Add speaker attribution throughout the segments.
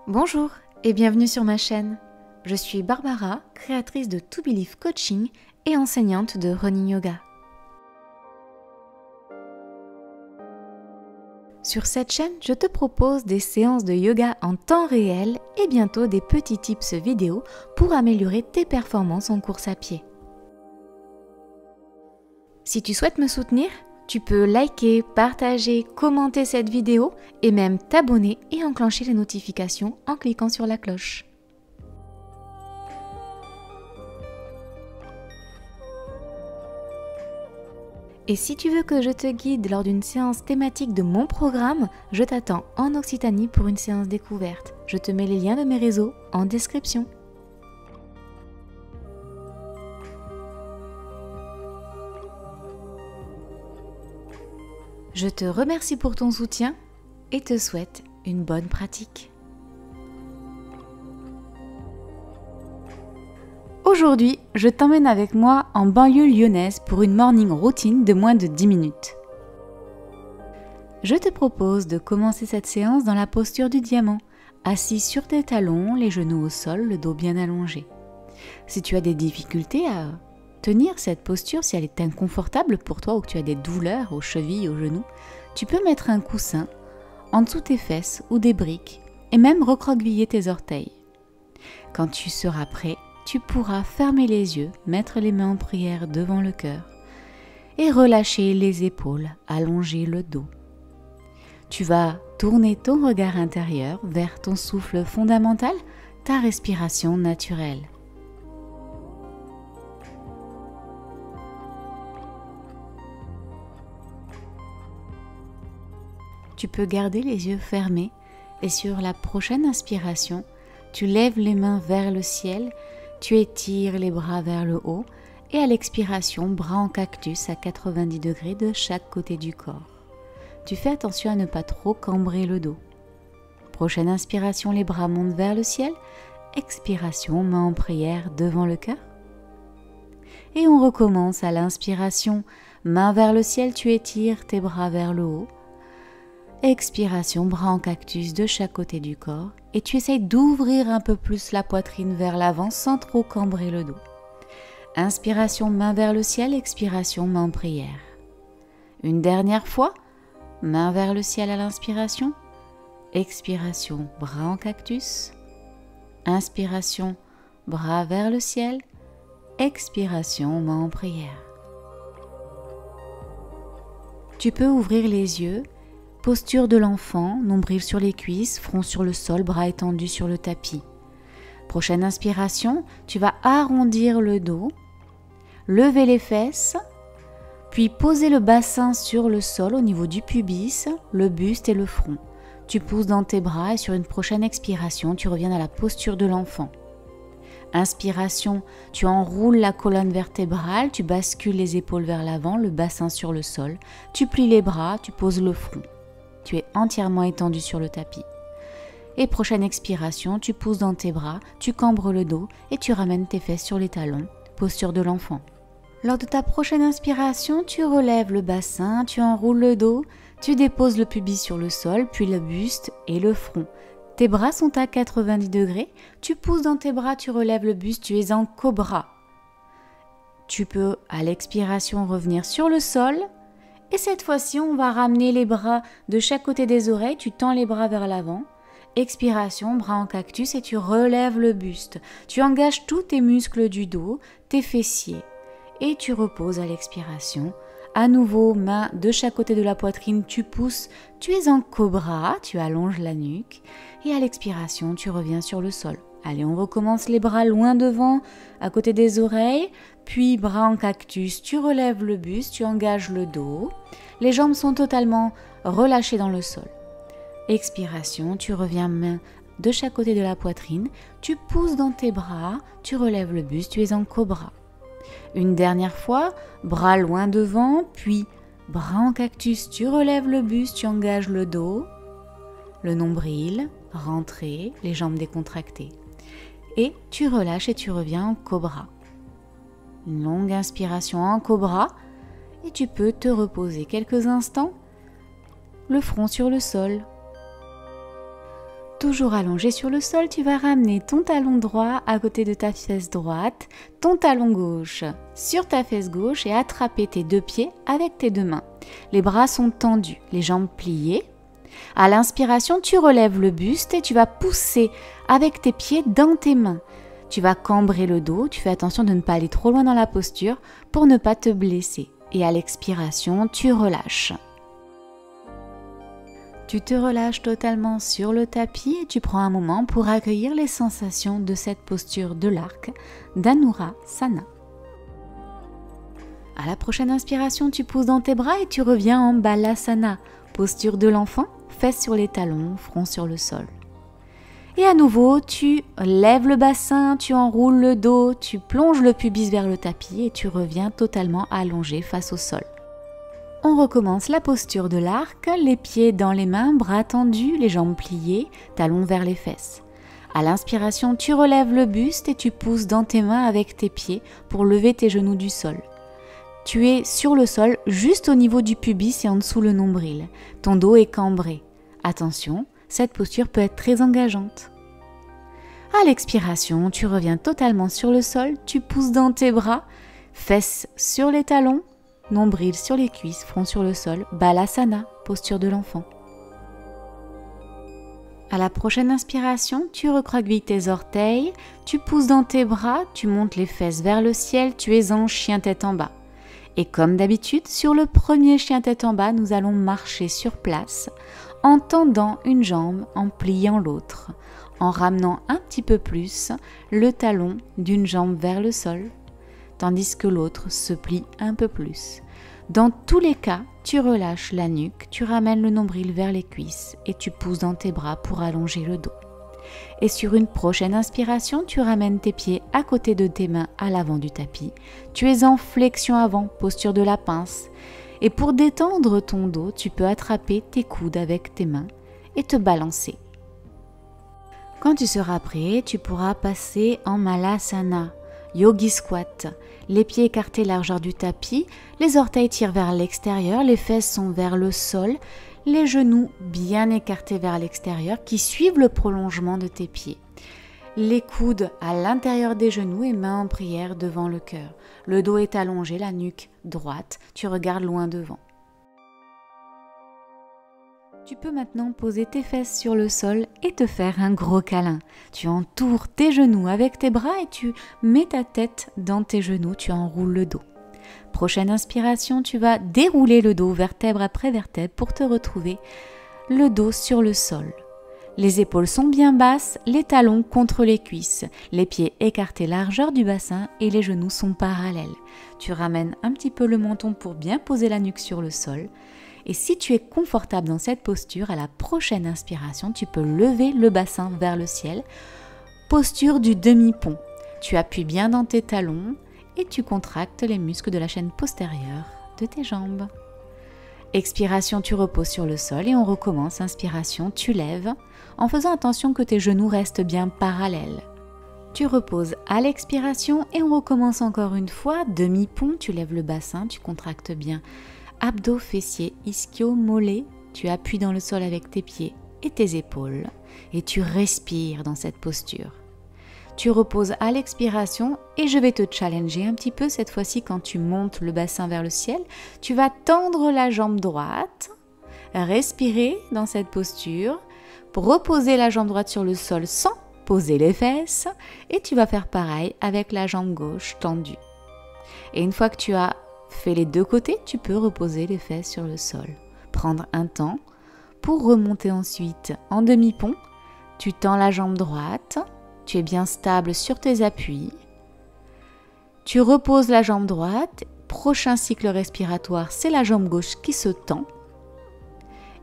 Speaker 1: Bonjour et bienvenue sur ma chaîne. Je suis Barbara, créatrice de To Believe Coaching et enseignante de Running Yoga. Sur cette chaîne, je te propose des séances de yoga en temps réel et bientôt des petits tips vidéo pour améliorer tes performances en course à pied. Si tu souhaites me soutenir, tu peux liker, partager, commenter cette vidéo et même t'abonner et enclencher les notifications en cliquant sur la cloche. Et si tu veux que je te guide lors d'une séance thématique de mon programme, je t'attends en Occitanie pour une séance découverte. Je te mets les liens de mes réseaux en description. Je te remercie pour ton soutien et te souhaite une bonne pratique. Aujourd'hui, je t'emmène avec moi en banlieue lyonnaise pour une morning routine de moins de 10 minutes. Je te propose de commencer cette séance dans la posture du diamant, assis sur tes talons, les genoux au sol, le dos bien allongé. Si tu as des difficultés à tenir cette posture, si elle est inconfortable pour toi ou que tu as des douleurs aux chevilles, aux genoux, tu peux mettre un coussin en dessous tes fesses ou des briques et même recroqueviller tes orteils. Quand tu seras prêt, tu pourras fermer les yeux, mettre les mains en prière devant le cœur et relâcher les épaules, allonger le dos. Tu vas tourner ton regard intérieur vers ton souffle fondamental, ta respiration naturelle. Tu peux garder les yeux fermés et sur la prochaine inspiration, tu lèves les mains vers le ciel, tu étires les bras vers le haut et à l'expiration, bras en cactus à 90 degrés de chaque côté du corps. Tu fais attention à ne pas trop cambrer le dos. Prochaine inspiration, les bras montent vers le ciel, expiration, main en prière devant le cœur. Et on recommence à l'inspiration, main vers le ciel, tu étires tes bras vers le haut. Expiration, bras en cactus de chaque côté du corps et tu essayes d'ouvrir un peu plus la poitrine vers l'avant sans trop cambrer le dos. Inspiration, main vers le ciel, expiration, main en prière. Une dernière fois, main vers le ciel à l'inspiration, expiration, bras en cactus, inspiration, bras vers le ciel, expiration, main en prière. Tu peux ouvrir les yeux. Posture de l'enfant, nombril sur les cuisses, front sur le sol, bras étendus sur le tapis. Prochaine inspiration, tu vas arrondir le dos, lever les fesses, puis poser le bassin sur le sol au niveau du pubis, le buste et le front. Tu pousses dans tes bras et sur une prochaine expiration, tu reviens à la posture de l'enfant. Inspiration, tu enroules la colonne vertébrale, tu bascules les épaules vers l'avant, le bassin sur le sol, tu plies les bras, tu poses le front. Tu es entièrement étendu sur le tapis. Et prochaine expiration, tu pousses dans tes bras, tu cambres le dos et tu ramènes tes fesses sur les talons, posture de l'enfant. Lors de ta prochaine inspiration, tu relèves le bassin, tu enroules le dos, tu déposes le pubis sur le sol, puis le buste et le front. Tes bras sont à 90 degrés, tu pousses dans tes bras, tu relèves le buste, tu es en cobra. Tu peux à l'expiration revenir sur le sol. Et cette fois-ci, on va ramener les bras de chaque côté des oreilles, tu tends les bras vers l'avant. Expiration, bras en cactus et tu relèves le buste. Tu engages tous tes muscles du dos, tes fessiers. Et tu reposes à l'expiration. À nouveau, main de chaque côté de la poitrine, tu pousses, tu es en cobra, tu allonges la nuque. Et à l'expiration, tu reviens sur le sol. Allez, on recommence les bras loin devant, à côté des oreilles, puis bras en cactus, tu relèves le buste, tu engages le dos. Les jambes sont totalement relâchées dans le sol. Expiration, tu reviens main de chaque côté de la poitrine, tu pousses dans tes bras, tu relèves le buste, tu es en cobra. Une dernière fois, bras loin devant, puis bras en cactus, tu relèves le buste, tu engages le dos, le nombril, rentré, les jambes décontractées. Et tu relâches et tu reviens en cobra. Une longue inspiration en cobra et tu peux te reposer quelques instants, le front sur le sol. Toujours allongé sur le sol, tu vas ramener ton talon droit à côté de ta fesse droite, ton talon gauche sur ta fesse gauche et attraper tes deux pieds avec tes deux mains. Les bras sont tendus, les jambes pliées. À l'inspiration, tu relèves le buste et tu vas pousser avec tes pieds dans tes mains. Tu vas cambrer le dos, tu fais attention de ne pas aller trop loin dans la posture pour ne pas te blesser. Et à l'expiration, tu relâches. Tu te relâches totalement sur le tapis et tu prends un moment pour accueillir les sensations de cette posture de l'arc d'Anurasana. À la prochaine inspiration, tu pousses dans tes bras et tu reviens en Balasana, posture de l'enfant, fesses sur les talons, front sur le sol. Et à nouveau, tu lèves le bassin, tu enroules le dos, tu plonges le pubis vers le tapis et tu reviens totalement allongé face au sol. On recommence la posture de l'arc, les pieds dans les mains, bras tendus, les jambes pliées, talons vers les fesses. À l'inspiration, tu relèves le buste et tu pousses dans tes mains avec tes pieds pour lever tes genoux du sol. Tu es sur le sol, juste au niveau du pubis et en dessous le nombril. Ton dos est cambré. Attention, cette posture peut être très engageante. À l'expiration, tu reviens totalement sur le sol, tu pousses dans tes bras, fesses sur les talons, nombril sur les cuisses, front sur le sol, Balasana, posture de l'enfant. À la prochaine inspiration, tu recroquevilles tes orteils, tu pousses dans tes bras, tu montes les fesses vers le ciel, tu es en chien tête en bas. Et comme d'habitude, sur le premier chien tête en bas, nous allons marcher sur place en tendant une jambe, en pliant l'autre, en ramenant un petit peu plus le talon d'une jambe vers le sol, tandis que l'autre se plie un peu plus. Dans tous les cas, tu relâches la nuque, tu ramènes le nombril vers les cuisses et tu pousses dans tes bras pour allonger le dos. Et sur une prochaine inspiration, tu ramènes tes pieds à côté de tes mains à l'avant du tapis. Tu es en flexion avant, posture de la pince. Et pour détendre ton dos, tu peux attraper tes coudes avec tes mains et te balancer. Quand tu seras prêt, tu pourras passer en Malasana, Yogi Squat. Les pieds écartés largeur du tapis, les orteils tirent vers l'extérieur, les fesses sont vers le sol, les genoux bien écartés vers l'extérieur qui suivent le prolongement de tes pieds. Les coudes à l'intérieur des genoux et mains en prière devant le cœur. Le dos est allongé, la nuque droite, tu regardes loin devant. Tu peux maintenant poser tes fesses sur le sol et te faire un gros câlin. Tu entoures tes genoux avec tes bras et tu mets ta tête dans tes genoux, tu enroules le dos. Prochaine inspiration, tu vas dérouler le dos vertèbre après vertèbre pour te retrouver le dos sur le sol. Les épaules sont bien basses, les talons contre les cuisses, les pieds écartés largeur du bassin et les genoux sont parallèles. Tu ramènes un petit peu le menton pour bien poser la nuque sur le sol. Et si tu es confortable dans cette posture, à la prochaine inspiration, tu peux lever le bassin vers le ciel. Posture du demi-pont. Tu appuies bien dans tes talons et tu contractes les muscles de la chaîne postérieure de tes jambes. Expiration, tu reposes sur le sol et on recommence. Inspiration, tu lèves en faisant attention que tes genoux restent bien parallèles. Tu reposes à l'expiration et on recommence encore une fois. Demi-pont, tu lèves le bassin, tu contractes bien abdos, fessiers, ischio, mollets. Tu appuies dans le sol avec tes pieds et tes épaules et tu respires dans cette posture. Tu reposes à l'expiration et je vais te challenger un petit peu cette fois-ci quand tu montes le bassin vers le ciel. Tu vas tendre la jambe droite, respirer dans cette posture, pour reposer la jambe droite sur le sol sans poser les fesses et tu vas faire pareil avec la jambe gauche tendue. Et une fois que tu as fait les deux côtés, tu peux reposer les fesses sur le sol. Prendre un temps pour remonter ensuite en demi-pont. Tu tends la jambe droite. Tu es bien stable sur tes appuis. Tu reposes la jambe droite. Prochain cycle respiratoire, c'est la jambe gauche qui se tend.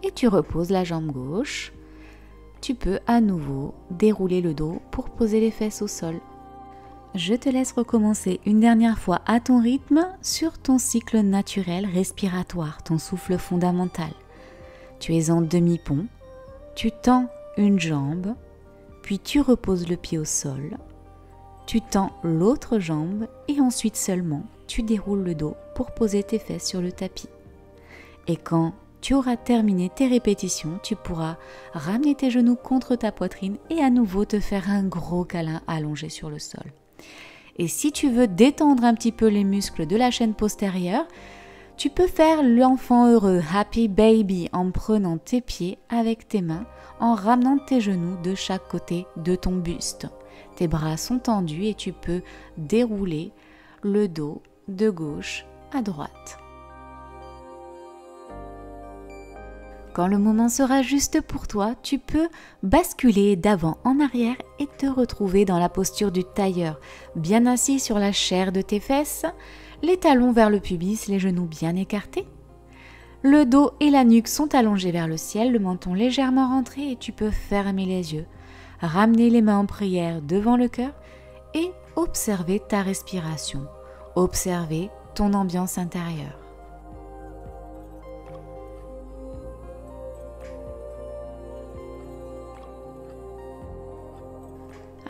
Speaker 1: Et tu reposes la jambe gauche. Tu peux à nouveau dérouler le dos pour poser les fesses au sol. Je te laisse recommencer une dernière fois à ton rythme sur ton cycle naturel respiratoire, ton souffle fondamental. Tu es en demi-pont. Tu tends une jambe. Puis tu reposes le pied au sol, tu tends l'autre jambe et ensuite seulement tu déroules le dos pour poser tes fesses sur le tapis. Et quand tu auras terminé tes répétitions, tu pourras ramener tes genoux contre ta poitrine et à nouveau te faire un gros câlin allongé sur le sol. Et si tu veux détendre un petit peu les muscles de la chaîne postérieure, tu peux faire l'enfant heureux, happy baby, en prenant tes pieds avec tes mains, en ramenant tes genoux de chaque côté de ton buste. Tes bras sont tendus et tu peux dérouler le dos de gauche à droite. Quand le moment sera juste pour toi, tu peux basculer d'avant en arrière et te retrouver dans la posture du tailleur, bien assis sur la chair de tes fesses, les talons vers le pubis, les genoux bien écartés. Le dos et la nuque sont allongés vers le ciel, le menton légèrement rentré et tu peux fermer les yeux, ramener les mains en prière devant le cœur et observer ta respiration, observer ton ambiance intérieure.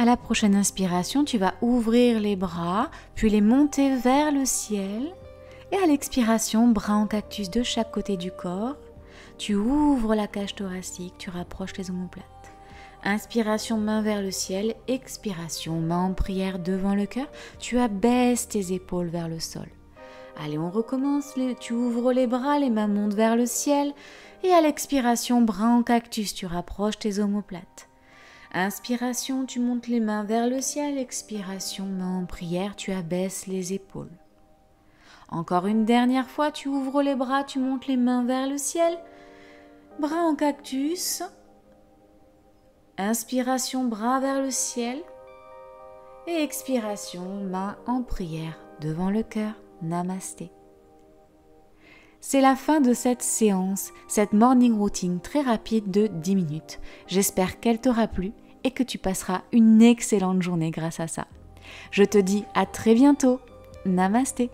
Speaker 1: À la prochaine inspiration, tu vas ouvrir les bras, puis les monter vers le ciel. Et à l'expiration, bras en cactus de chaque côté du corps. Tu ouvres la cage thoracique, tu rapproches les omoplates. Inspiration, main vers le ciel. Expiration, main en prière devant le cœur. Tu abaisses tes épaules vers le sol. Allez, on recommence. Tu ouvres les bras, les mains montent vers le ciel. Et à l'expiration, bras en cactus, tu rapproches tes omoplates. Inspiration, tu montes les mains vers le ciel. Expiration, main en prière, tu abaisses les épaules. Encore une dernière fois, tu ouvres les bras, tu montes les mains vers le ciel. Bras en cactus. Inspiration, bras vers le ciel. Et expiration, main en prière devant le cœur. Namasté. C'est la fin de cette séance, cette morning routine très rapide de 10 minutes. J'espère qu'elle t'aura plu et que tu passeras une excellente journée grâce à ça. Je te dis à très bientôt. Namasté.